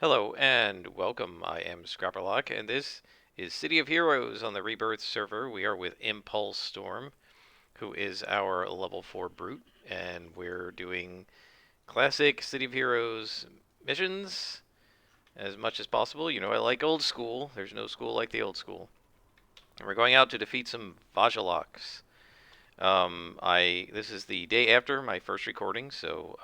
Hello and welcome. I am Scrapperlock, and this is City of Heroes on the Rebirth server. We are with Impulse Storm, who is our level 4 brute, and we're doing classic City of Heroes missions as much as possible. You know, I like old school. There's no school like the old school. And we're going out to defeat some Vajaloks. This is the day after my first recording, so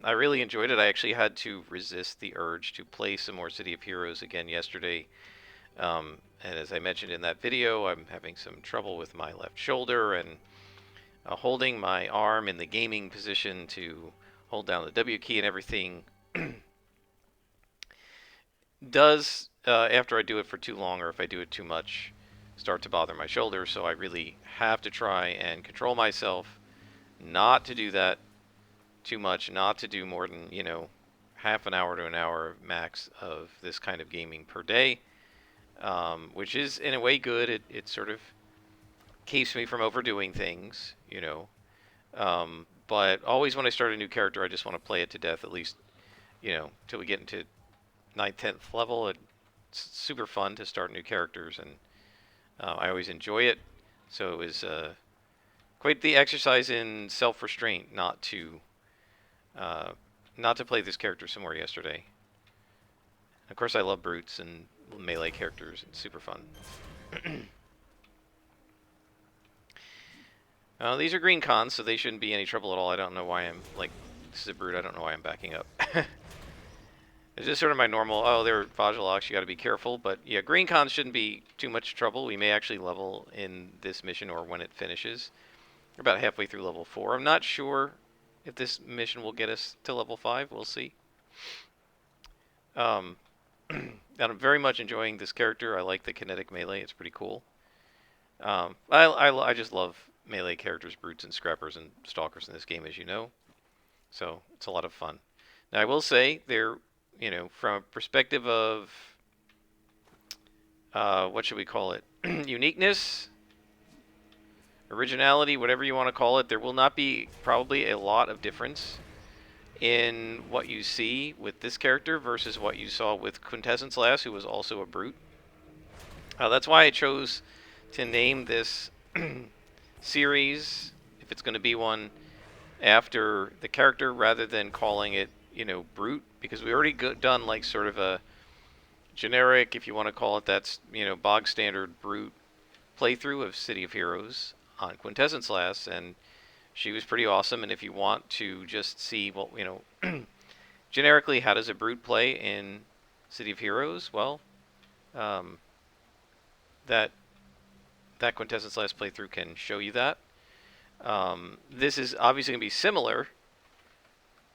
I really enjoyed it. I actually had to resist the urge to play some more City of Heroes again yesterday. And as I mentioned in that video, I'm having some trouble with my left shoulder, and holding my arm in the gaming position to hold down the W key and everything does, after I do it for too long or if I do it too much, start to bother my shoulder. So I really have to try and control myself not to do that too much, not to do more than, half an hour to an hour max of this kind of gaming per day, which is in a way good. It sort of keeps me from overdoing things. But always when I start a new character, I just want to play it to death, at least, till we get into 9th, 10th level. It's super fun to start new characters, and I always enjoy it. So it was quite the exercise in self-restraint uh, not to play this character some more yesterday. Of course, I love brutes and melee characters. It's super fun. These are green cons, so they shouldn't be any trouble at all. I don't know why I'm, like, this is a brute. I don't know why I'm backing up. It's just sort of my normal, oh, they're Vajaloks, you gotta be careful. But yeah, green cons shouldn't be too much trouble. We may actually level in this mission or when it finishes. We're about halfway through level 4. I'm not sure if this mission will get us to level 5. We'll see. Um, and I'm very much enjoying this character. I like the kinetic melee. It's pretty cool. I just love melee characters, brutes and scrappers and stalkers in this game, as you know. So it's a lot of fun. Now I will say they're, from a perspective of what should we call it? Uniqueness, originality, whatever you want to call it. There will not be probably a lot of difference in what you see with this character versus what you saw with Quintessence Lass, who was also a brute. That's why I chose to name this series, if it's going to be one, after the character rather than calling it, brute, because we already done like sort of a generic, if you want to call it that's, bog standard brute playthrough of City of Heroes on Quintessence Lass, and she was pretty awesome. And if you want to just see, well, generically, how does a brute play in City of Heroes? Well, um, that that Quintessence Lass playthrough can show you that. This is obviously going to be similar,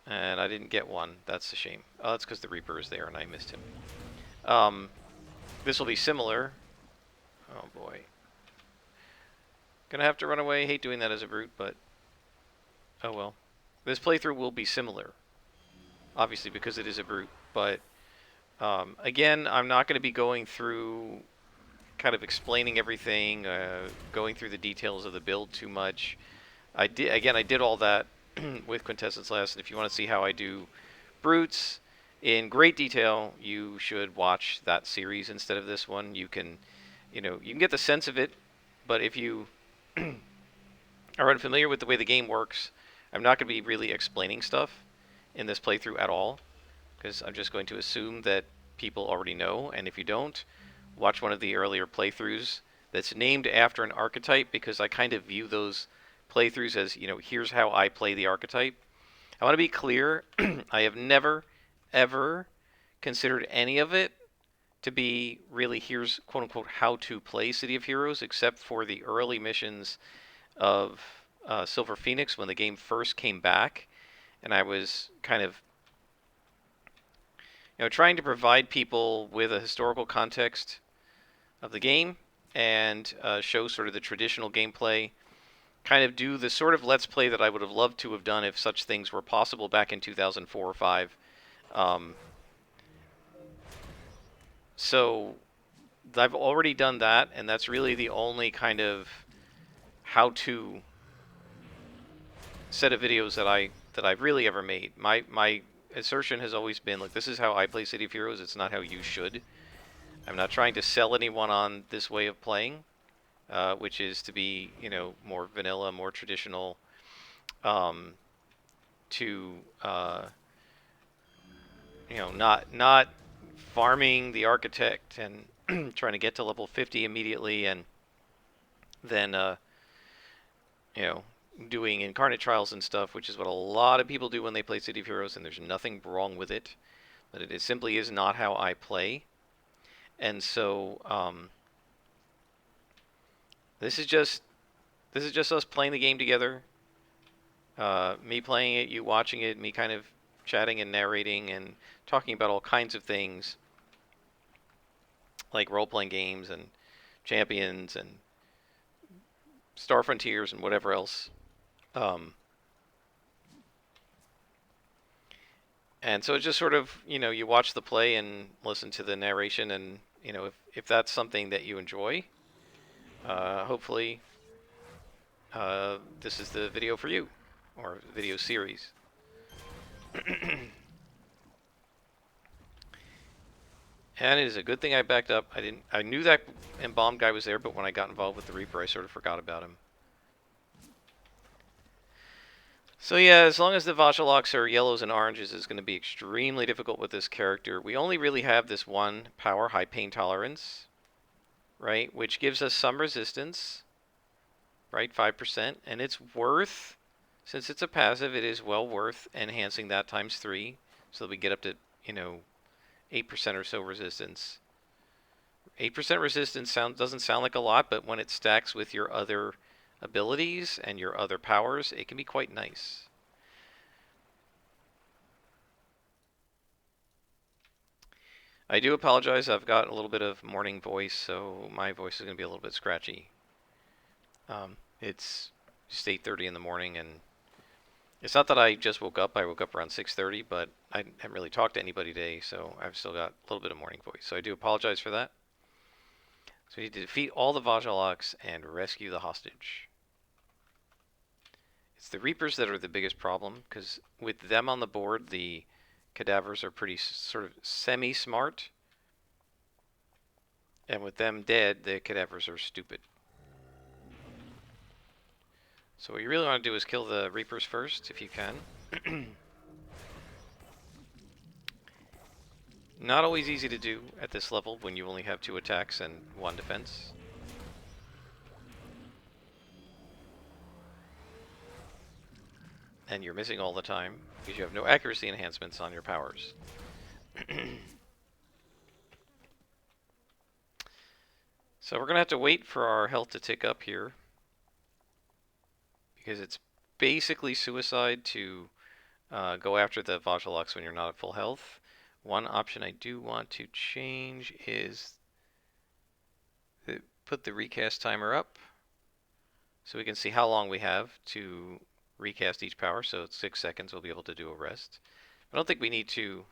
and I didn't get one. That's a shame. Oh, that's because the Reaper is there and I missed him. This will be similar. Oh boy. Gonna have to run away. Hate doing that as a brute, but oh well. This playthrough will be similar, obviously, because it is a brute. But again, I'm not going to be going through kind of explaining everything, going through the details of the build too much. I did all that with Quintessence Lass, and if you want to see how I do brutes in great detail, you should watch that series instead of this one. You can get the sense of it, but if you are unfamiliar with the way the game works, I'm not going to be really explaining stuff in this playthrough at all, because I'm just going to assume that people already know, and if you don't, watch one of the earlier playthroughs that's named after an archetype, because I kind of view those playthroughs as, here's how I play the archetype. I want to be clear, I have never, ever considered any of it to be really, here's quote-unquote how to play City of Heroes, except for the early missions of Silver Phoenix when the game first came back, and I was kind of trying to provide people with a historical context of the game and show sort of the traditional gameplay, kind of do the sort of let's play that I would have loved to have done if such things were possible back in 2004 or 5. So I've already done that, and that's really the only kind of how-to set of videos that I've really ever made. My assertion has always been, like, this is how I play City of Heroes. It's not how you should. I'm not trying to sell anyone on this way of playing, which is to be, more vanilla, more traditional, um, to, not farming the architect and trying to get to level 50 immediately and then, you know, doing incarnate trials and stuff, which is what a lot of people do when they play City of Heroes, and there's nothing wrong with it. But it simply is not how I play. And so, this is just us playing the game together. Me playing it, you watching it, me kind of chatting and narrating and talking about all kinds of things, like role-playing games and champions and Star Frontiers and whatever else. And so it's just sort of, you watch the play and listen to the narration, and if that's something that you enjoy, hopefully this is the video for you, or video series. And it is a good thing I backed up. I knew that embalmed guy was there, but when I got involved with the Reaper, I sort of forgot about him. So yeah, as long as the Vajalox are yellows and oranges, it's going to be extremely difficult with this character. We only really have this one power, high pain tolerance, right? Which gives us some resistance, right? 5%. And it's worth, since it's a passive, it is well worth enhancing that times 3 so that we get up to, 8% or so resistance. 8% resistance doesn't sound like a lot, but when it stacks with your other abilities and your other powers, it can be quite nice. I do apologize, I've got a little bit of morning voice, so my voice is going to be a little bit scratchy. It's just 8:30 in the morning, and it's not that I just woke up. I woke up around 6:30, but I haven't really talked to anybody today, so I've still got a little bit of morning voice. So I do apologize for that. So we need to defeat all the Vajalox and rescue the hostage. It's the Reapers that are the biggest problem, because with them on the board, the cadavers are pretty sort of semi-smart. And with them dead, the cadavers are stupid. So what you really want to do is kill the Reapers first, if you can. Not always easy to do at this level when you only have 2 attacks and 1 defense. And you're missing all the time because you have no accuracy enhancements on your powers. So we're going to have to wait for our health to tick up here, because it's basically suicide to go after the Vajalox when you're not at full health. One option I do want to change is put the recast timer up so we can see how long we have to recast each power. So it's 6 seconds, we'll be able to do a rest. I don't think we need to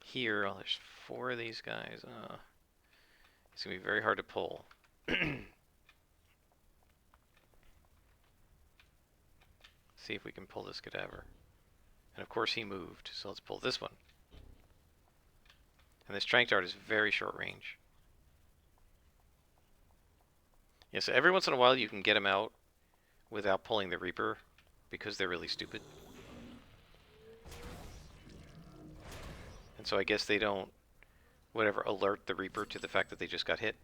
here. Oh, there's 4 of these guys. It's going to be very hard to pull. See if we can pull this cadaver. And of course he moved, so let's pull this one. And this Trank Dart is very short range. Yeah, so every once in a while you can get him out without pulling the Reaper, because they're really stupid. And so I guess they don't, alert the Reaper to the fact that they just got hit.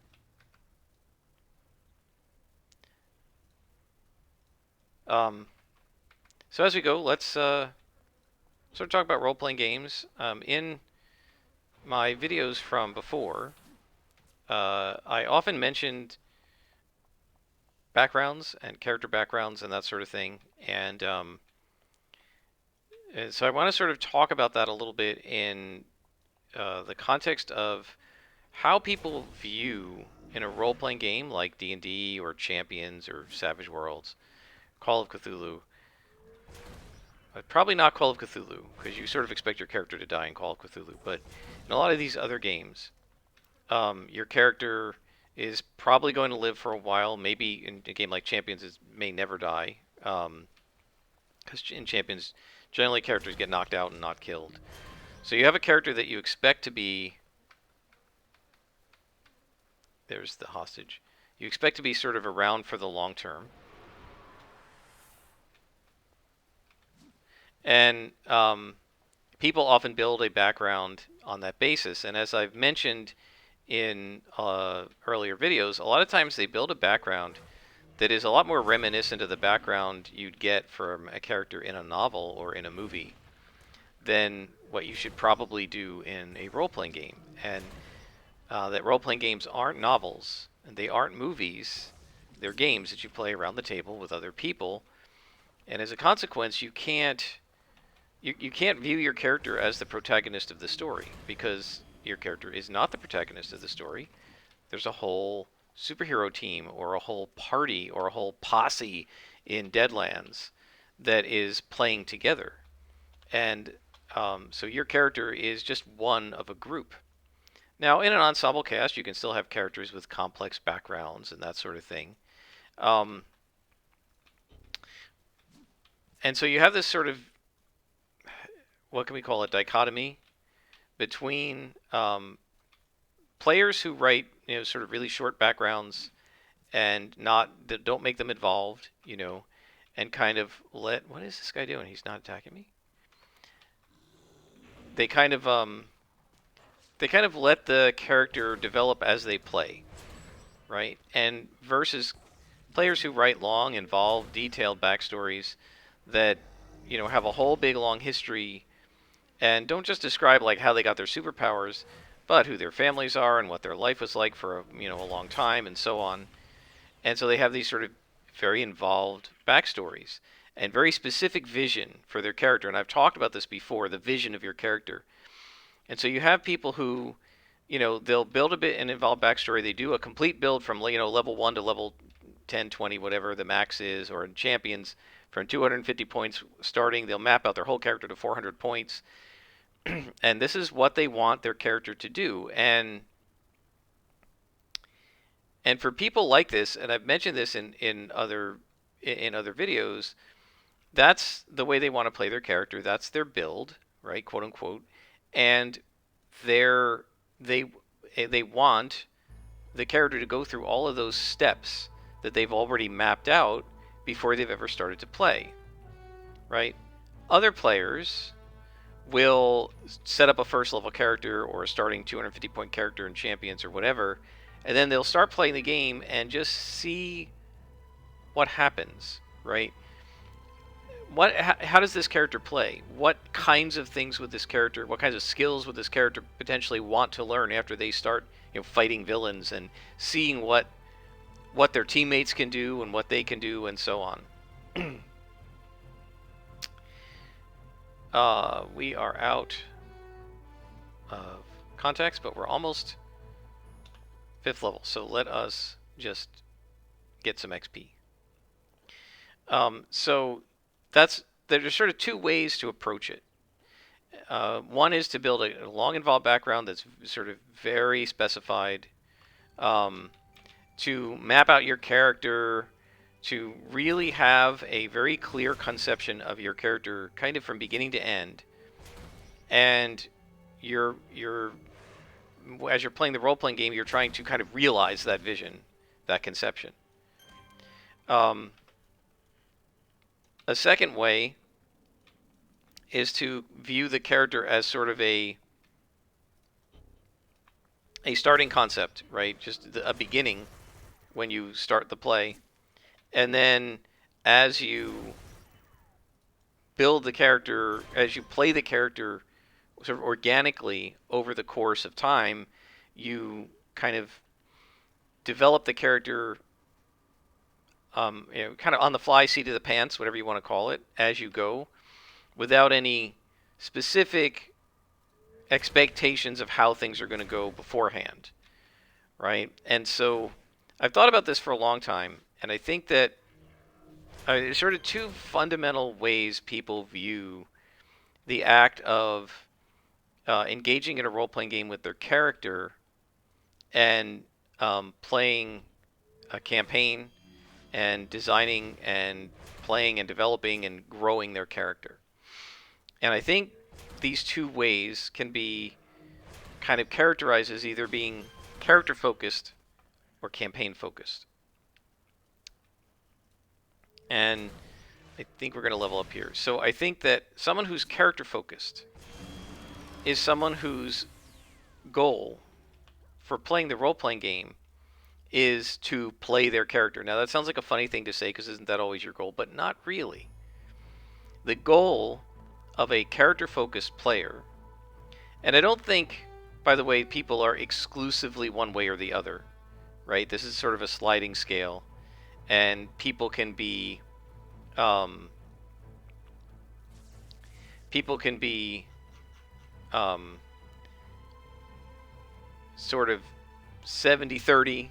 So as we go, let's sort of talk about role-playing games. In my videos from before, I often mentioned backgrounds and character backgrounds and that sort of thing. And so I want to sort of talk about that a little bit in the context of how people view, in a role-playing game like D&D or Champions or Savage Worlds, Call of Cthulhu. Probably not Call of Cthulhu, because you sort of expect your character to die in Call of Cthulhu. But in a lot of these other games, your character is probably going to live for a while. Maybe in a game like Champions, it may never die. Because in Champions, Generally, characters get knocked out and not killed. So you have a character that you expect to be... There's the hostage. You expect to be sort of around for the long term. And people often build a background on that basis. And as I've mentioned in earlier videos, a lot of times they build a background that is a lot more reminiscent of the background you'd get from a character in a novel or in a movie than what you should probably do in a role-playing game. And that role-playing games aren't novels, and they aren't movies. They're games that you play around the table with other people. And as a consequence, you can't view your character as the protagonist of the story, because your character is not the protagonist of the story. There's a whole superhero team or a whole party or a whole posse in Deadlands that is playing together. And so your character is just one of a group. Now, in an ensemble cast, you can still have characters with complex backgrounds and that sort of thing. And so you have this sort of, what can we call it, dichotomy between players who write, sort of really short backgrounds and don't make them involved, and kind of what is this guy doing? He's not attacking me. They kind of let the character develop as they play, right? And versus players who write long, involved, detailed backstories that, have a whole big long history and don't just describe like how they got their superpowers, but who their families are and what their life was like for a long time and so on. And so they have these sort of very involved backstories and very specific vision for their character. And I've talked about this before, the vision of your character. And so you have people who, they'll build a bit an involved backstory. They do a complete build from, level 1 to level 10, 20, whatever the max is, or in Champions, from 250 points starting, they'll map out their whole character to 400 points. And this is what they want their character to do. And for people like this, and I've mentioned this in other videos, that's the way they want to play their character. That's their build, right, quote unquote. And they want the character to go through all of those steps that they've already mapped out before they've ever started to play, right? Other players will set up a first level character or a starting 250 point character in Champions or whatever, and then they'll start playing the game and just see what happens, right? How does this character play? What kinds of things would this character, what kinds of skills would this character potentially want to learn after they start, fighting villains and seeing what their teammates can do and what they can do and so on. We are out of context, but we're almost 5th level, so let us just get some XP. So there's sort of 2 ways to approach it. One is to build a long involved background that's sort of very specified, to map out your character, to really have a very clear conception of your character kind of from beginning to end. And as you're playing the role-playing game, you're trying to kind of realize that vision, that conception. A second way is to view the character as sort of a starting concept, right? Just a beginning when you start the play. And then as you build the character, as you play the character sort of organically over the course of time, you kind of develop the character kind of on the fly, seat of the pants, whatever you want to call it, as you go, without any specific expectations of how things are going to go beforehand, right? And so I've thought about this for a long time, and I think that there's sort of 2 fundamental ways people view the act of engaging in a role-playing game with their character and playing a campaign and designing and playing and developing and growing their character. And I think these two ways can be kind of characterized as either being character focused or campaign focused. And I think we're going to level up here. So I think that someone who's character focused is someone whose goal for playing the role-playing game is to play their character. Now that sounds like a funny thing to say because isn't that always your goal? But not really. The goal of a character-focused player, and I don't think, by the way, people are exclusively one way or the other, right? This is sort of a sliding scale, and people can be people can be sort of 70-30,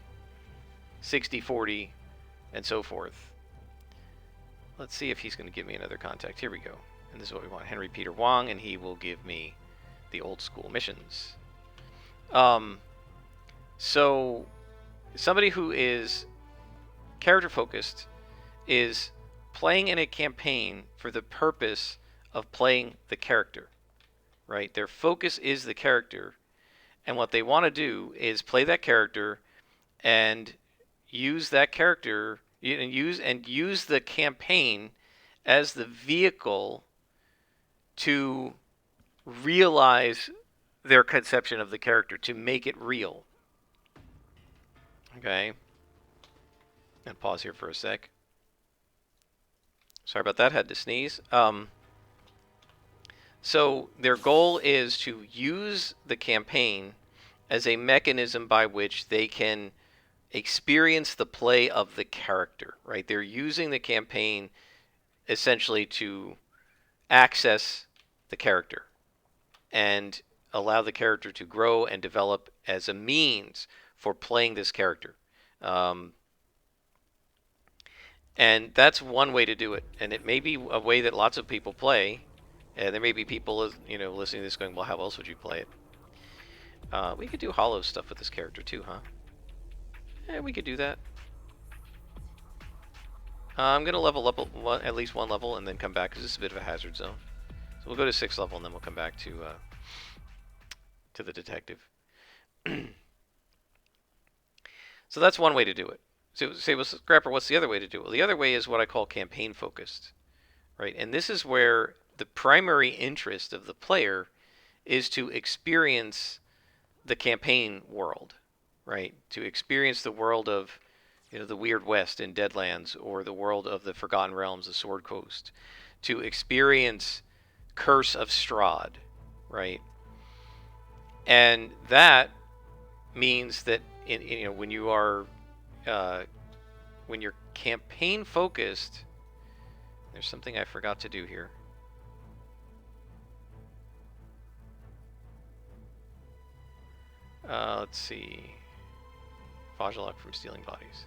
60-40, and so forth. Let's see if he's going to give me another contact. Here we go. And this is what we want. Henry Peter Wong, and he will give me the old school missions. So somebody who is character focused is playing in a campaign for the purpose of playing the character, right? Their focus is the character, and what they want to do is play that character and use that character and use the campaign as the vehicle to realize their conception of the character, to make it real. Okay. And pause here for a sec. Sorry about that, had to sneeze. So their goal is to use the campaign as a mechanism by which they can experience the play of the character, right? They're using the campaign essentially to access the character and allow the character to grow and develop as a means for playing this character. And that's one way to do it. And it may be a way that lots of people play. And there may be people, listening to this going, well, how else would you play it? We could do hollow stuff with this character too, huh? Yeah, we could do that. I'm going to level up at least one level and then come back because this is a bit of a hazard zone. So we'll go to 6th level and then we'll come back to the detective. So that's one way to do it. So say, well, Scrapper, what's the other way to do it? Well, the other way is what I call campaign focused, right? And this is where the primary interest of the player is to experience the campaign world, right? To experience the world of, the Weird West in Deadlands, or the world of the Forgotten Realms, the Sword Coast. To experience Curse of Strahd, right? And that means that when you are when you're campaign focused, there's something I forgot to do here. Let's see. Fajolok from Stealing Bodies.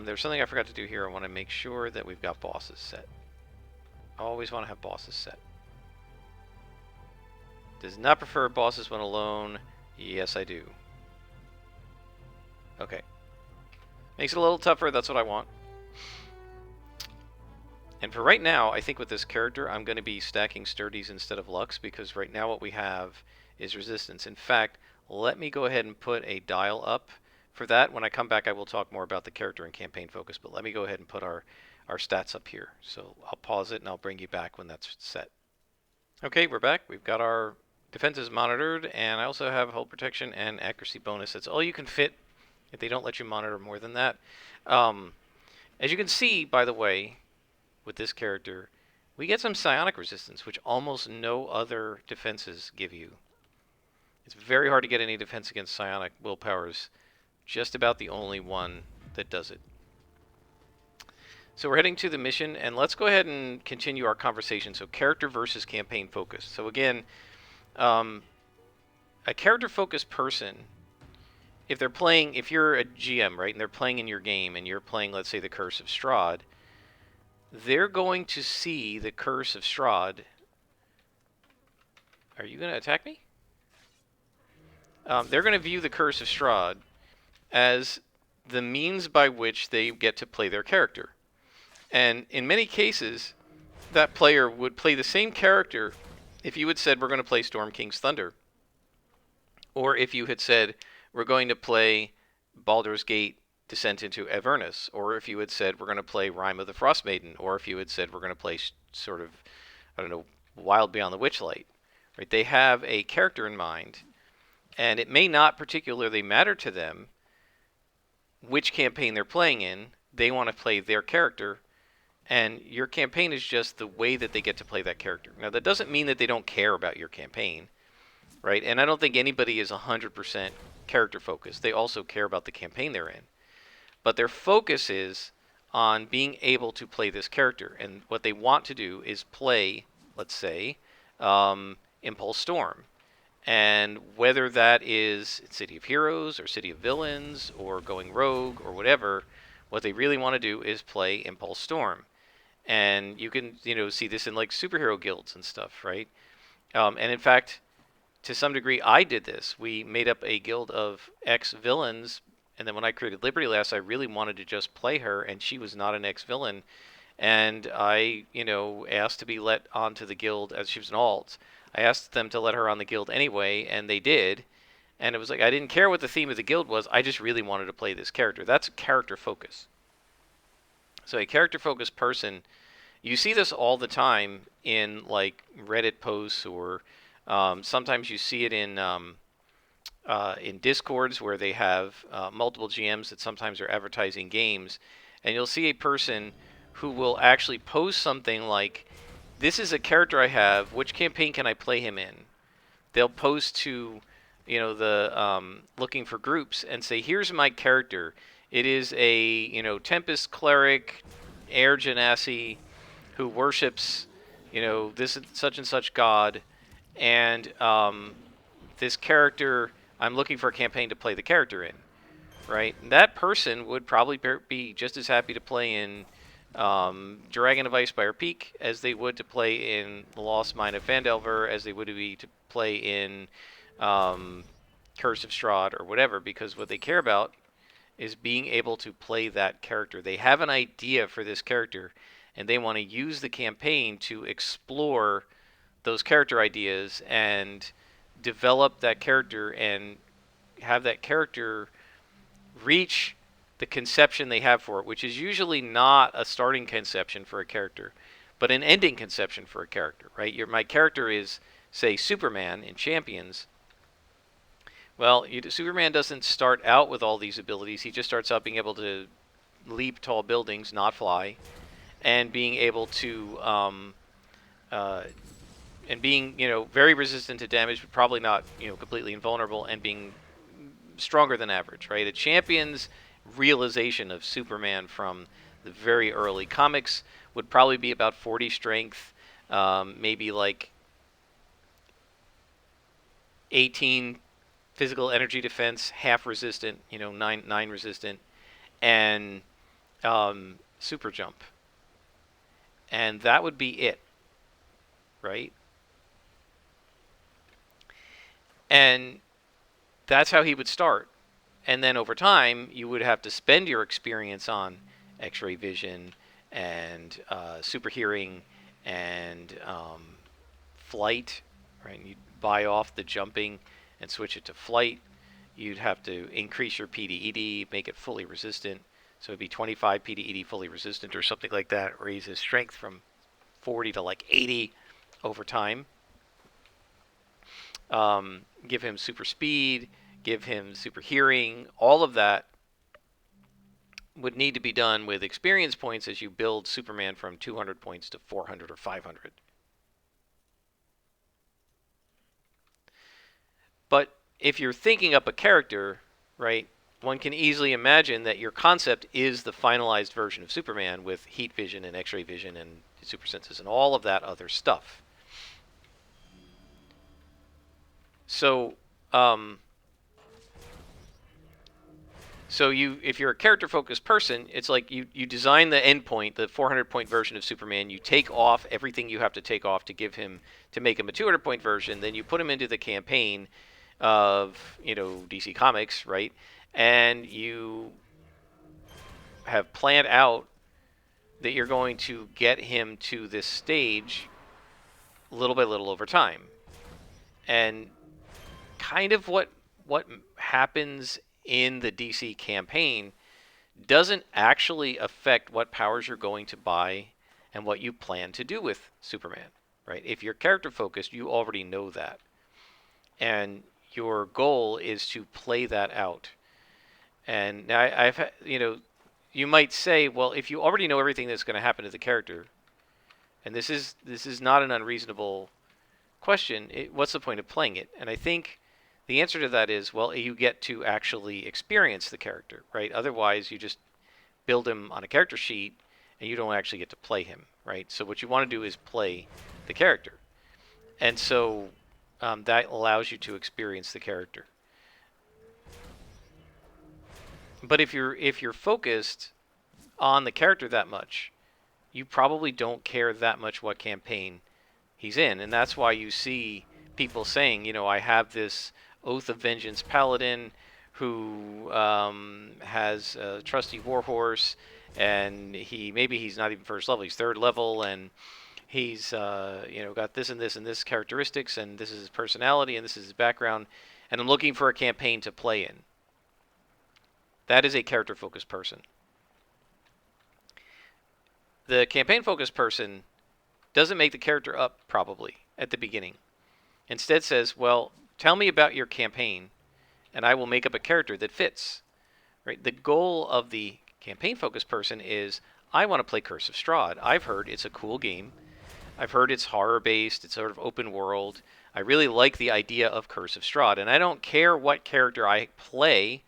There's something I forgot to do here. I want to make sure that we've got bosses set. I always want to have bosses set. Does not prefer bosses when alone. Yes, I do. Okay. Makes it a little tougher. That's what I want. And for right now, I think with this character, I'm going to be stacking sturdies instead of lux, because right now what we have is resistance. In fact, let me go ahead and put a dial up for that. When I come back, I will talk more about the character and campaign focus, but let me go ahead and put our stats up here. So I'll pause it and I'll bring you back when that's set. Okay, we're back. We've got our defenses monitored, and I also have hull protection and accuracy bonus. That's all you can fit if they don't let you monitor more than that. As you can see, by the way, with this character, we get some psionic resistance, which almost no other defenses give you. It's very hard to get any defense against psionic. Willpower is just about the only one that does it. So we're heading to the mission, and let's go ahead and continue our conversation. So character versus campaign focus. So again, a character-focused person, if you're a GM, right, and they're playing in your game, and you're playing, let's say, the Curse of Strahd, they're going to see the Curse of Strahd. Are you going to attack me? They're going to view the Curse of Strahd as the means by which they get to play their character. And in many cases, that player would play the same character if you had said we're going to play Storm King's Thunder, or if you had said we're going to play Baldur's Gate Descent into Avernus, or if you had said we're going to play Rime of the Frost Maiden, or if you had said we're going to play sort of, I don't know, Wild Beyond the Witchlight. Right? They have a character in mind, and it may not particularly matter to them which campaign they're playing in. They want to play their character, and your campaign is just the way that they get to play that character. Now, that doesn't mean that they don't care about your campaign, right? And I don't think anybody is 100% character focused. They also care about the campaign they're in. But their focus is on being able to play this character. And what they want to do is play, let's say, Impulse Storm. And whether that is City of Heroes or City of Villains or going Rogue or whatever, what they really want to do is play Impulse Storm. And you can, see this in like superhero guilds and stuff, right? And in fact, to some degree, I did this. We made up a guild of ex-villains, and then when I created Liberty Lass, I really wanted to just play her, and she was not an ex-villain. And I, asked to be let onto the guild as she was an alt. I asked them to let her on the guild anyway, and they did. And it was like, I didn't care what the theme of the guild was. I just really wanted to play this character. That's character focus. So a character focused person, you see this all the time in like Reddit posts, or sometimes you see it in Discords where they have multiple GMs that sometimes are advertising games, and you'll see a person who will actually post something like, "This is a character I have. Which campaign can I play him in?" They'll post to, the looking for groups and say, "Here's my character. It is a Tempest cleric, air genasi, who worships, this such and such god, and this character, I'm looking for a campaign to play the character in," right? And that person would probably be just as happy to play in Dragon of Icespire Peak as they would to play in The Lost Mine of Phandelver, as they would be to play in Curse of Strahd or whatever, because what they care about is being able to play that character. They have an idea for this character, and they want to use the campaign to explore those character ideas and develop that character and have that character reach the conception they have for it, which is usually not a starting conception for a character, but an ending conception for a character, right? My character is, say, Superman in Champions. Well, Superman doesn't start out with all these abilities. He just starts out being able to leap tall buildings, not fly, and being able to and being very resistant to damage, but probably not completely invulnerable, and being stronger than average, right? A champion's realization of Superman from the very early comics would probably be about 40 strength, maybe like 18 physical energy defense, half resistant, 9 resistant, and super jump, and that would be it, right? And that's how he would start. And then over time, you would have to spend your experience on X-ray vision and super hearing and flight, right? You'd buy off the jumping and switch it to flight. You'd have to increase your PDED, make it fully resistant. So it'd be 25 PDED fully resistant or something like that. Raise his strength from 40 to like 80 over time. Give him super speed, give him super hearing. All of that would need to be done with experience points as you build Superman from 200 points to 400 or 500. But if you're thinking up a character, right, one can easily imagine that your concept is the finalized version of Superman with heat vision and X-ray vision and super senses and all of that other stuff. So, if you're a character-focused person, it's like you design the endpoint, the 400-point version of Superman. You take off everything you have to take off to make him a 200-point version. Then you put him into the campaign of DC Comics, right? And you have planned out that you're going to get him to this stage little by little over time. And kind of what happens in the DC campaign doesn't actually affect what powers you're going to buy and what you plan to do with Superman, right? If you're character focused, you already know that. And your goal is to play that out. And now I've, you might say, well, if you already know everything that's going to happen to the character, and this is not an unreasonable question, what's the point of playing it? And I think the answer to that is, well, you get to actually experience the character, right? Otherwise, you just build him on a character sheet and you don't actually get to play him, right? So what you want to do is play the character. And so that allows you to experience the character. But if you're focused on the character that much, you probably don't care that much what campaign he's in. And that's why you see people saying, I have this Oath of Vengeance paladin who has a trusty warhorse, and maybe he's not even first level, he's third level, and he's got this and this and this characteristics, and this is his personality, and this is his background, and I'm looking for a campaign to play in. That is a character-focused person. The campaign-focused person doesn't make the character up, probably, at the beginning. Instead says, well, tell me about your campaign, and I will make up a character that fits. Right? The goal of the campaign-focused person is, I want to play Curse of Strahd. I've heard it's a cool game. I've heard it's horror-based. It's sort of open world. I really like the idea of Curse of Strahd, and I don't care what character I play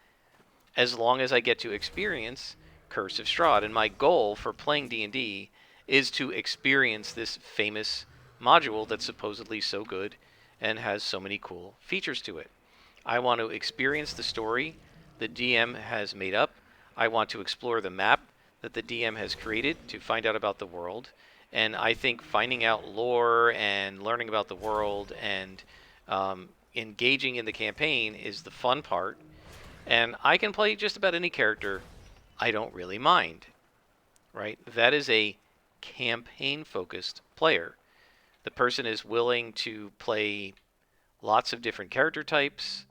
as long as I get to experience Curse of Strahd. And my goal for playing D&D is to experience this famous module that's supposedly so good and has so many cool features to it. I want to experience the story the DM has made up. I want to explore the map that the DM has created to find out about the world. And I think finding out lore and learning about the world and engaging in the campaign is the fun part. And I can play just about any character. I don't really mind, right? That is a campaign-focused player. The person is willing to play lots of different character types,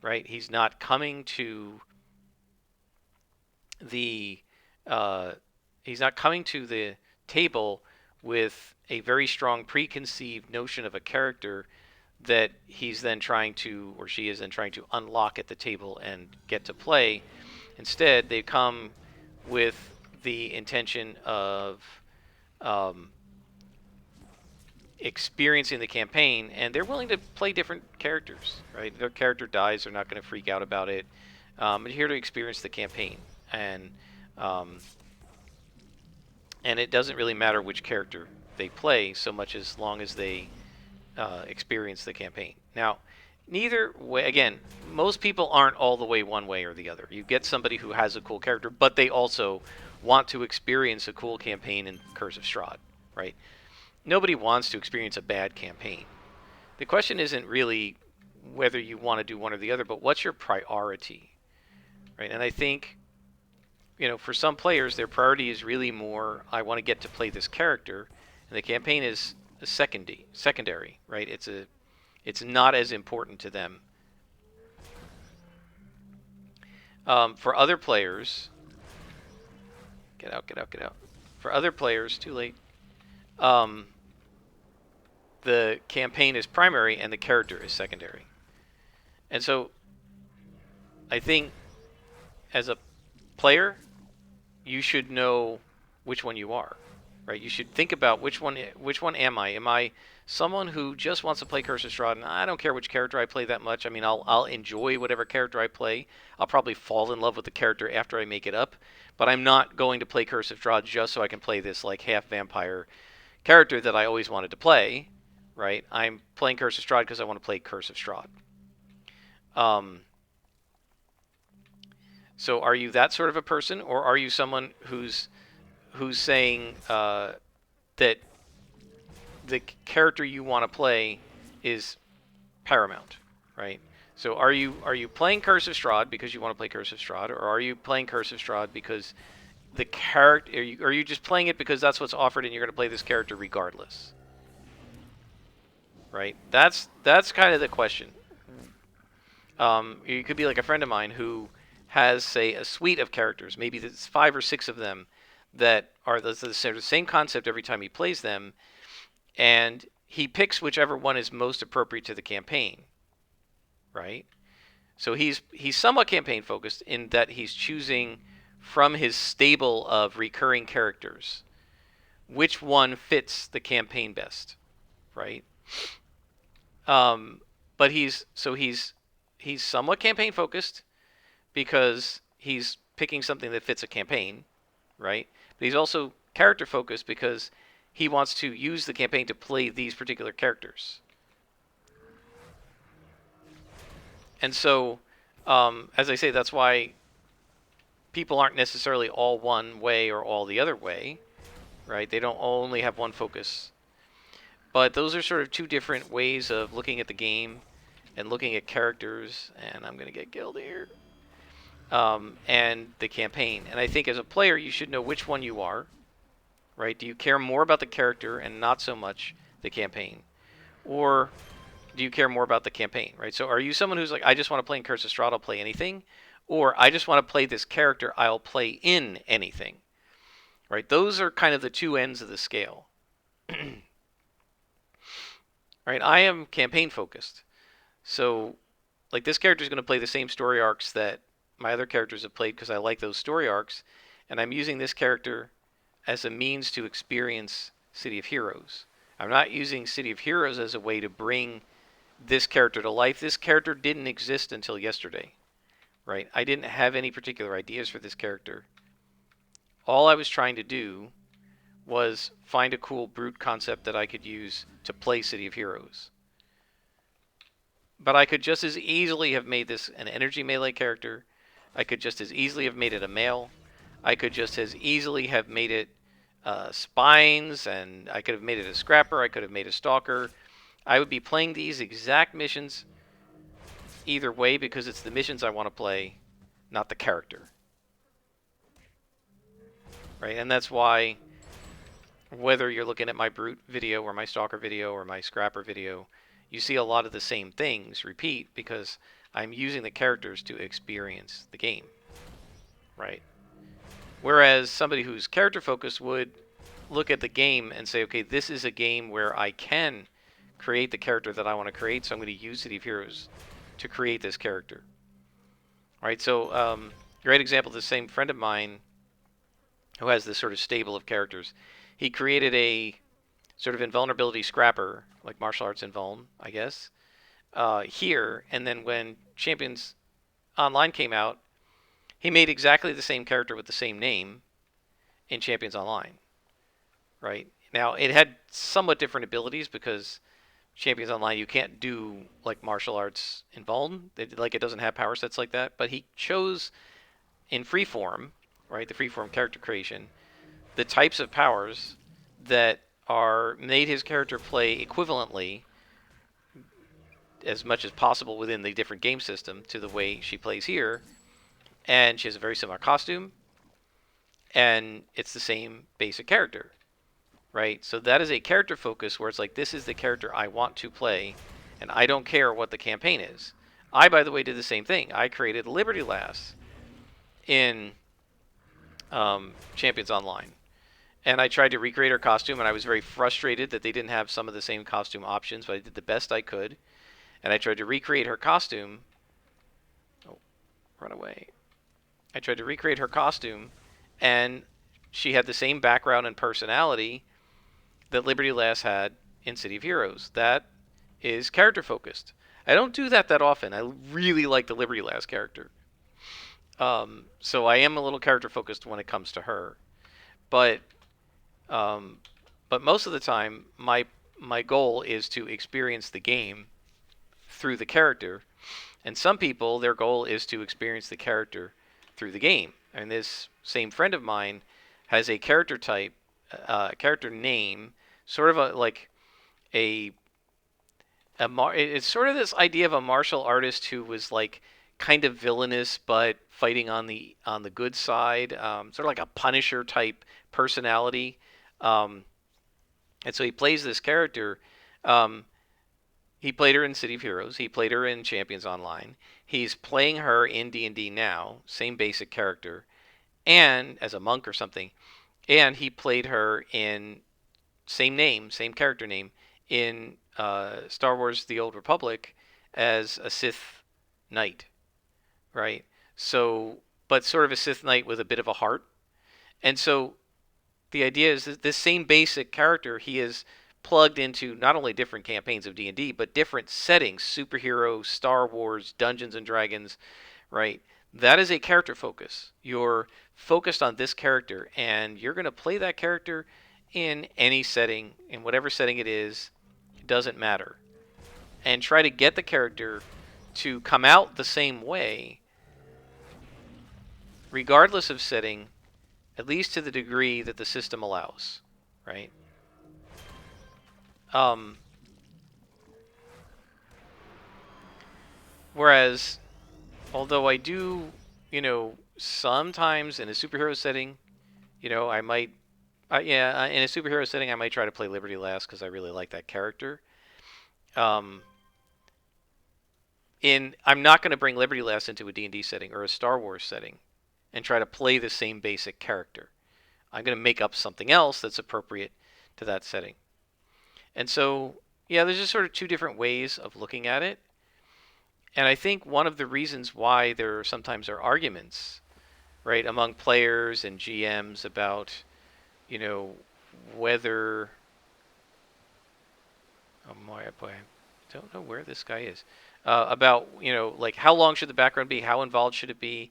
right? He's not coming to the table with a very strong preconceived notion of a character that he's then trying to, or she is then trying to unlock at the table and get to play. Instead, they come with the intention of experiencing the campaign, and they're willing to play different characters, right? Their character dies, they're not going to freak out about it. They're here to experience the campaign, and it doesn't really matter which character they play so much as long as they experience the campaign. Now, neither way, again, most people aren't all the way one way or the other. You get somebody who has a cool character, but they also want to experience a cool campaign in Curse of Strahd, right? Nobody wants to experience a bad campaign. The question isn't really whether you want to do one or the other, but what's your priority, right? And I think, for some players, their priority is really more, I want to get to play this character, and the campaign is secondary, right? It's not as important to them. For other players, get out. For other players, too late. The campaign is primary and the character is secondary. And so I think as a player, you should know which one you are, right? You should think about which one am I? Am I someone who just wants to play Curse of Strahd, and I don't care which character I play that much. I mean, I'll enjoy whatever character I play. I'll probably fall in love with the character after I make it up, but I'm not going to play Curse of Strahd just so I can play this like half vampire character that I always wanted to play, right? I'm playing Curse of Strahd because I want to play Curse of Strahd. So are you that sort of a person, or are you someone who's saying that the character you want to play is paramount, right? So are you playing Curse of Strahd because you want to play Curse of Strahd, or are you playing Curse of Strahd because the character? Are you just playing it because that's what's offered and you're going to play this character regardless? Right? That's kind of the question. You could be like a friend of mine who has, say, a suite of characters. Maybe there's 5 or 6 of them that are the same concept every time he plays them, and he picks whichever one is most appropriate to the campaign. Right? So he's somewhat campaign focused in that he's choosing from his stable of recurring characters which one fits the campaign best, right? But he's somewhat campaign focused because he's picking something that fits a campaign, right? But he's also character focused because he wants to use the campaign to play these particular characters. And so, as I say, that's why people aren't necessarily all one way or all the other way, right? They don't only have one focus. But those are sort of 2 different ways of looking at the game and looking at characters. And I'm going to get killed here. And the campaign. And I think as a player, you should know which one you are, right? Do you care more about the character and not so much the campaign? Or do you care more about the campaign, right? So are you someone who's like, I just want to play in Curse of Strahd, I'll play anything? Or I just want to play this character, I'll play in anything, right? Those are kind of the 2 ends of the scale. Right? I am campaign focused. So, like, this character is going to play the same story arcs that my other characters have played because I like those story arcs, and I'm using this character as a means to experience City of Heroes. I'm not using City of Heroes as a way to bring this character to life. This character didn't exist until yesterday, right? I didn't have any particular ideas for this character. All I was trying to do was find a cool brute concept that I could use to play City of Heroes. But I could just as easily have made this an energy melee character. I could just as easily have made it a male. I could just as easily have made it spines, and I could have made it a scrapper. I could have made a stalker. I would be playing these exact missions either way because it's the missions I want to play, not the character. Right? And that's why whether you're looking at my brute video or my stalker video or my scrapper video, you see a lot of the same things repeat because I'm using the characters to experience the game, right? Whereas somebody who's character focused would look at the game and say, okay, this is a game where I can create the character that I want to create, so I'm going to use City of Heroes to create this character. Right? So, great example, the same friend of mine who has this sort of stable of characters. He created a sort of invulnerability scrapper, like martial arts invuln, I guess, here. And then when Champions Online came out, he made exactly the same character with the same name in Champions Online. Right? Now, it had somewhat different abilities because Champions Online, you can't do like martial arts invuln. It doesn't have power sets like that. But he chose in freeform, right, the freeform character creation, the types of powers that are made his character play equivalently as much as possible within the different game system to the way she plays here. And she has a very similar costume, and it's the same basic character, right? So that is a character focus where it's like, this is the character I want to play, and I don't care what the campaign is. I, by the way, did the same thing. I created Liberty Lass in Champions Online. And I tried to recreate her costume, and I was very frustrated that they didn't have some of the same costume options, but I did the best I could. And I tried to recreate her costume. Oh, run away. I tried to recreate her costume, and she had the same background and personality that Liberty Lass had in City of Heroes. That is character focused. I don't do that often. I really like the Liberty Lass character. So I am a little character focused when it comes to her. But most of the time, my goal is to experience the game through the character, and some people, their goal is to experience the character through the game. And this same friend of mine has a character type, character name, sort of it's sort of this idea of a martial artist who was like kind of villainous, but fighting on the good side, sort of like a Punisher type personality. Um, and so he plays this character. Um, he played her in City of Heroes. He played her in Champions Online. He's playing her in D&D now, same basic character, and as a monk or something. And he played her in same name, same character name in Star Wars: The Old Republic as a Sith Knight, right? So, but sort of a Sith Knight with a bit of a heart. And so the idea is that this same basic character he is plugged into not only different campaigns of D&D, but different settings, superhero, Star Wars, Dungeons and Dragons, right? That is a character focus. You're focused on this character, and you're going to play that character in any setting, in whatever setting it is, it doesn't matter. And try to get the character to come out the same way, regardless of setting, at least to the degree that the system allows, right? Um, Whereas, although I do, sometimes in a superhero setting, I might, yeah, in a superhero setting, I might try to play Liberty Last because I really like that character. Um, I'm not going to bring Liberty Last into a D&D setting or a Star Wars setting and try to play the same basic character. I'm going to make up something else that's appropriate to that setting. And so, yeah, there's just sort of two different ways of looking at it. And I think one of the reasons why there sometimes are arguments, right, among players and GMs about, you know, whether, oh boy, I don't know where this guy is, about, like how long should the background be, how involved should it be,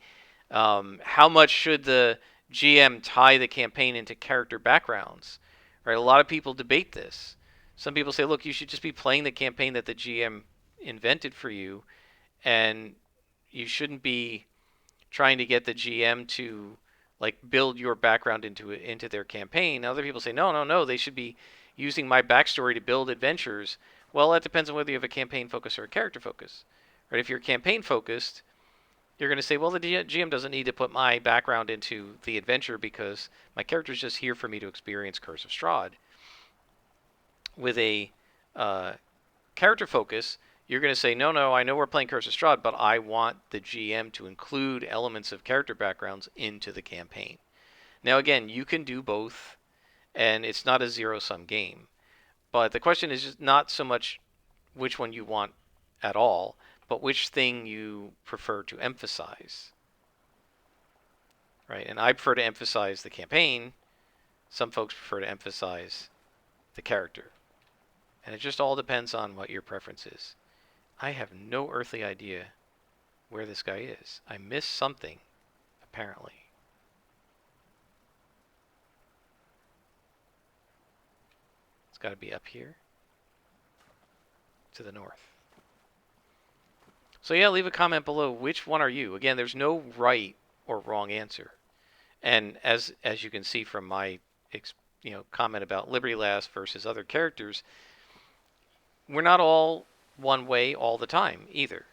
how much should the GM tie the campaign into character backgrounds, right? A lot of people debate this. Some people say, look, you should just be playing the campaign that the GM invented for you, and you shouldn't be trying to get the GM to like build your background into their campaign. Other people say, no, no, no, they should be using my backstory to build adventures. Well, that depends on whether you have a campaign focus or a character focus, right? If you're campaign focused, you're going to say, well, the GM doesn't need to put my background into the adventure because my character's just here for me to experience Curse of Strahd. With a character focus, you're going to say, no, no, I know we're playing Curse of Strahd, but I want the GM to include elements of character backgrounds into the campaign. Now, again, you can do both, and it's not a zero-sum game. But the question is just not so much which one you want at all, but which thing you prefer to emphasize. Right? And I prefer to emphasize the campaign. Some folks prefer to emphasize the character. And it just all depends on what your preference is. I have no earthly idea where this guy is. I missed something, apparently. It's got to be up here to the north. So yeah, leave a comment below. Which one are you? Again, there's no right or wrong answer. And as you can see from my comment about Liberty Last versus other characters, we're not all one way all the time either.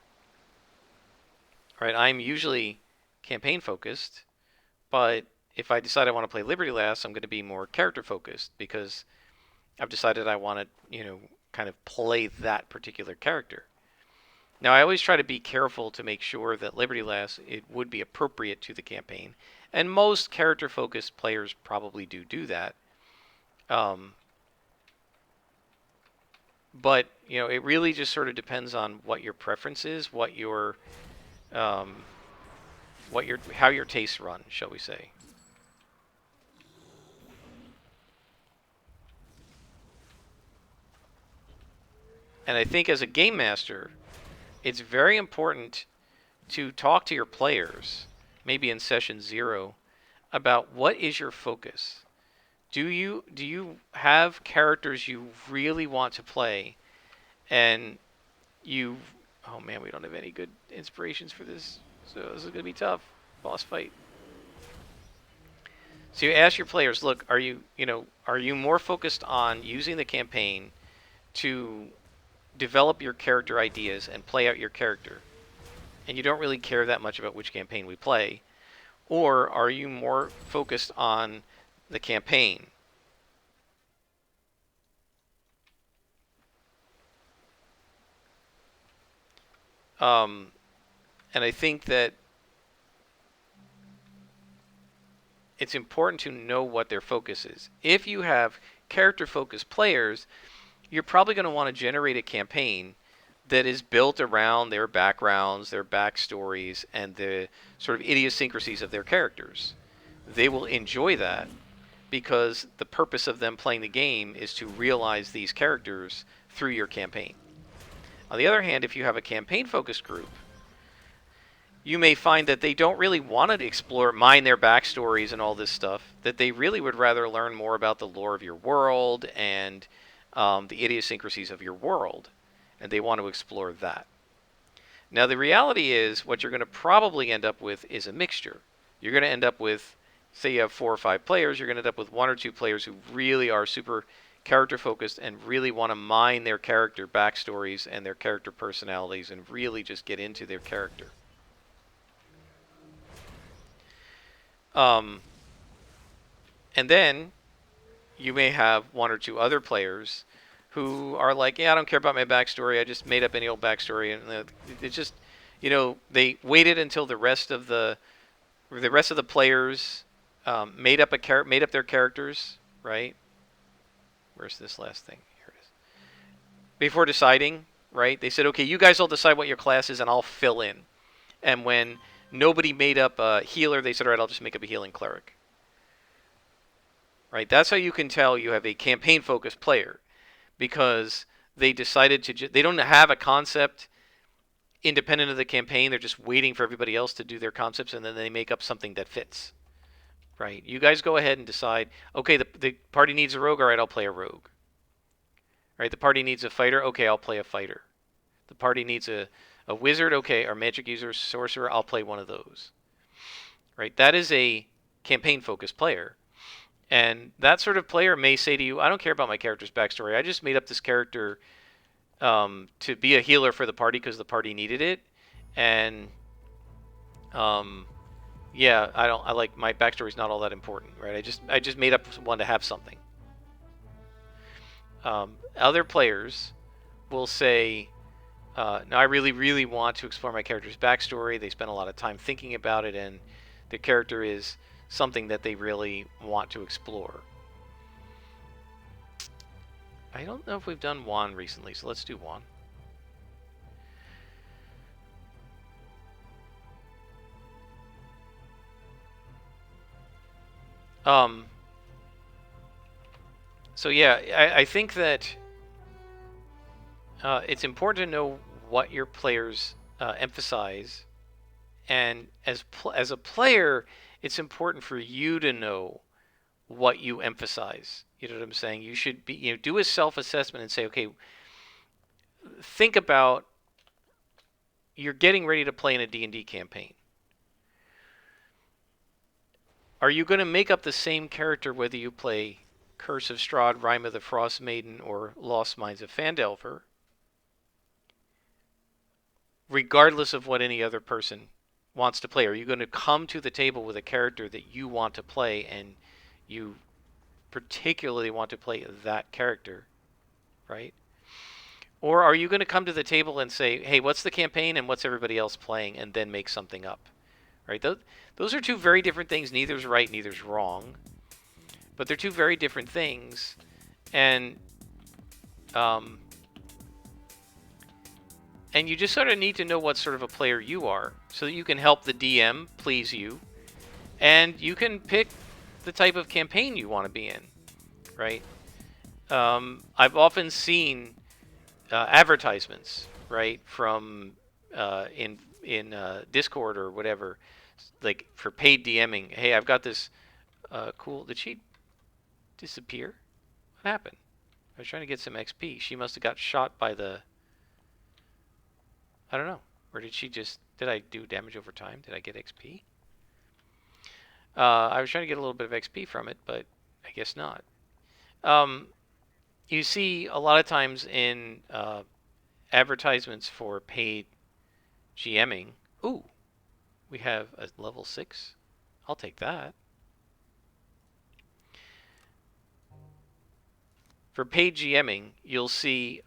Right? I'm usually campaign focused, but if I decide I want to play Liberty Last, I'm going to be more character focused because I've decided I want to, kind of play that particular character. Now, I always try to be careful to make sure that Liberty Last, it would be appropriate to the campaign. And most character-focused players probably do that. But, it really just sort of depends on what your preference is, how your tastes run, shall we say. And I think as a game master, it's very important to talk to your players, maybe in session 0, about what is your focus. Do you have characters you really want to play, and oh man, we don't have any good inspirations for this, so this is gonna be tough. Boss fight. So you ask your players, look, are you more focused on using the campaign to develop your character ideas and play out your character? and you don't really care that much about which campaign we play? Or are you more focused on the campaign? Um, and I think that it's important to know what their focus is. If you have character-focused players, you're probably going to want to generate a campaign that is built around their backgrounds, their backstories, and the sort of idiosyncrasies of their characters. They will enjoy that because the purpose of them playing the game is to realize these characters through your campaign. On the other hand, if you have a campaign-focused group, you may find that they don't really want to explore, mine their backstories and all this stuff, that they really would rather learn more about the lore of your world and the idiosyncrasies of your world, and they want to explore that. Now, the reality is what you're going to probably end up with is a mixture. You're going to end up with, say you have 4 or 5 players, you're going to end up with 1 or 2 players who really are super character focused and really want to mine their character backstories and their character personalities and really just get into their character. And then you may have 1 or 2 other players who are like, yeah, I don't care about my backstory. I just made up any old backstory, and it's just, they waited until the rest of the players made up their characters, right? Where's this last thing? Here it is. Before deciding, right? They said, okay, you guys all decide what your class is, and I'll fill in. And when nobody made up a healer, they said, all right, I'll just make up a healing cleric. Right? That's how you can tell you have a campaign-focused player, because they decided to. They don't have a concept independent of the campaign. They're just waiting for everybody else to do their concepts, and then they make up something that fits. Right? You guys go ahead and decide. Okay, the party needs a rogue. All right, I'll play a rogue. Right? The party needs a fighter. Okay, I'll play a fighter. The party needs a wizard. Okay, or magic user, sorcerer. I'll play one of those. Right? That is a campaign-focused player. And that sort of player may say to you, I don't care about my character's backstory. I just made up this character to be a healer for the party because the party needed it. And yeah, I like my backstory's not all that important, right? I just made up one to have something. Other players will say, no, I really, really want to explore my character's backstory. They spend a lot of time thinking about it, and the character is something that they really want to explore. I don't know if we've done Juan recently, so let's do Juan. So yeah, I think that it's important to know what your players emphasize, and as a player, it's important for you to know what you emphasize. You know what I'm saying? You should be, do a self-assessment and say, okay, think about, you're getting ready to play in a D&D campaign. Are you going to make up the same character whether you play Curse of Strahd, Rime of the Frost Maiden, or Lost Mines of Phandelver, regardless of what any other person wants to play? Are you going to come to the table with a character that you want to play, and you particularly want to play that character, right? Or are you going to come to the table and say, hey, what's the campaign and what's everybody else playing, and then make something up, right? Those are 2 very different things. Neither's right, neither's wrong, but they're 2 very different things. And you just sort of need to know what sort of a player you are so that you can help the DM please you, and you can pick the type of campaign you want to be in, right? I've often seen advertisements, right, from in Discord or whatever, like for paid DMing. Hey, I've got this cool. Did she disappear? What happened? I was trying to get some XP. She must have got shot by the. I don't know. Or did she just? Did I do damage over time? Did I get XP? I was trying to get a little bit of XP from it, but I guess not. You see a lot of times in advertisements for paid GMing, Ooh, we have a level 6. I'll take that. For paid GMing, you'll see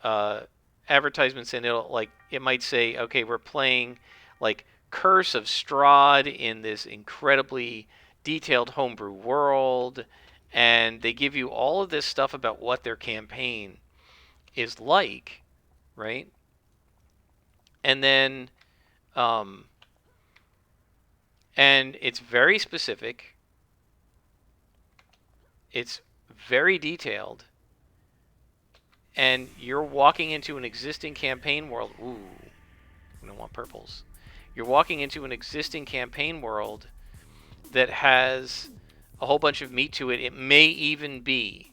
advertisements, and it might say, okay, we're playing like Curse of Strahd in this incredibly detailed homebrew world, and they give you all of this stuff about what their campaign is like, right? And then, um, and it's very specific. It's very detailed, and you're walking into an existing campaign world. Ooh, I don't want purples. You're walking into an existing campaign world that has a whole bunch of meat to it. It may even be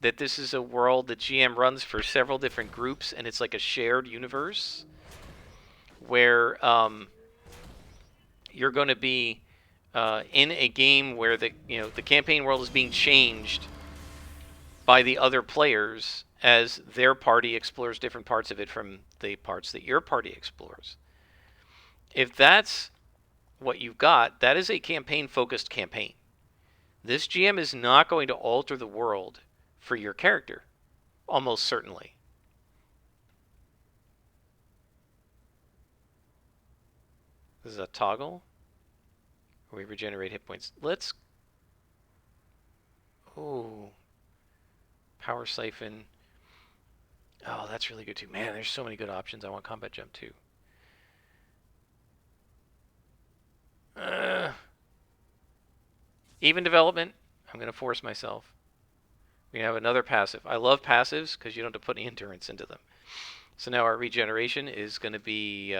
that this is a world that GM runs for several different groups, and it's like a shared universe where you're going to be in a game where the campaign world is being changed by the other players as their party explores different parts of it from the parts that your party explores. If that's what you've got, that is a campaign-focused campaign. This GM is not going to alter the world for your character, almost certainly. This is a toggle. We regenerate hit points. Let's... Oh. Power Siphon. Oh, that's really good too. Man, there's so many good options. I want Combat Jump too. Even development. I'm going to force myself. We have another passive. I love passives because you don't have to put any endurance into them. So now our regeneration is going to be...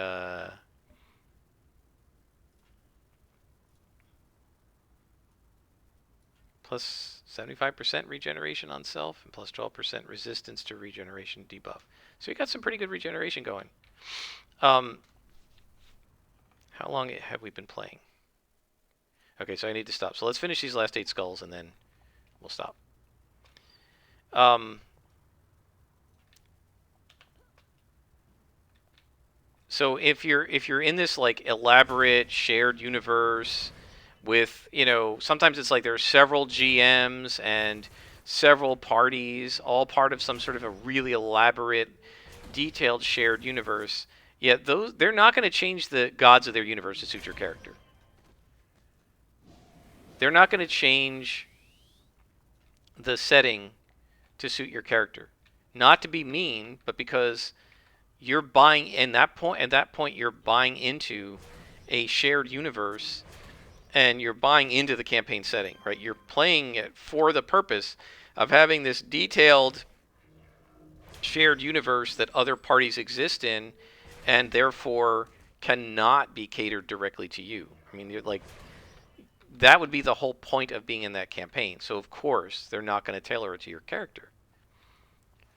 plus 75% regeneration on self and plus 12% resistance to regeneration debuff. So we got some pretty good regeneration going. How long have we been playing? Okay, so I need to stop. So let's finish these last 8 skulls and then we'll stop. So if you're in this like elaborate shared universe with, sometimes it's like there are several GMs and several parties, all part of some sort of a really elaborate, detailed shared universe. Yeah, they're not going to change the gods of their universe to suit your character. They're not going to change the setting to suit your character. Not to be mean, but because you're buying at that point you're buying into a shared universe and you're buying into the campaign setting, right? You're playing it for the purpose of having this detailed shared universe that other parties exist in and therefore cannot be catered directly to you. I mean, you're like, that would be the whole point of being in that campaign. So of course they're not going to tailor it to your character.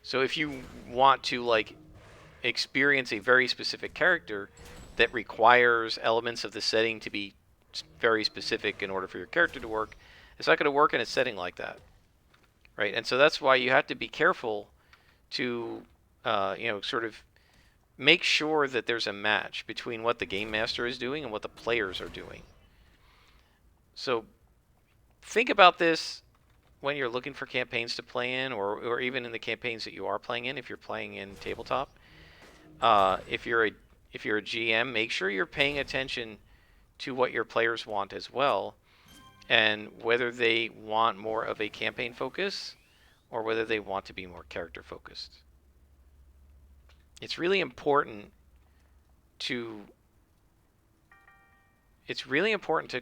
So if you want to like experience a very specific character that requires elements of the setting to be very specific in order for your character to work, it's not going to work in a setting like that, right? And so that's why you have to be careful to sort of make sure that there's a match between what the game master is doing and what the players are doing. So think about this when you're looking for campaigns to play in, or even in the campaigns that you are playing in. If you're playing in tabletop, if you're a GM, make sure you're paying attention to what your players want as well, and whether they want more of a campaign focus or whether they want to be more character focused. It's really important to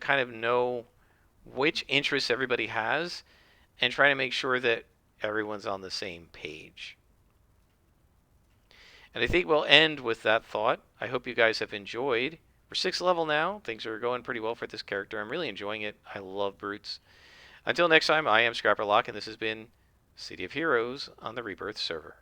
kind of know which interests everybody has and try to make sure that everyone's on the same page. And I think we'll end with that thought. I hope you guys have enjoyed. We're 6th level now. Things are going pretty well for this character. I'm really enjoying it. I love brutes. Until next time, I am Scrapper Lock, and this has been City of Heroes on the Rebirth server.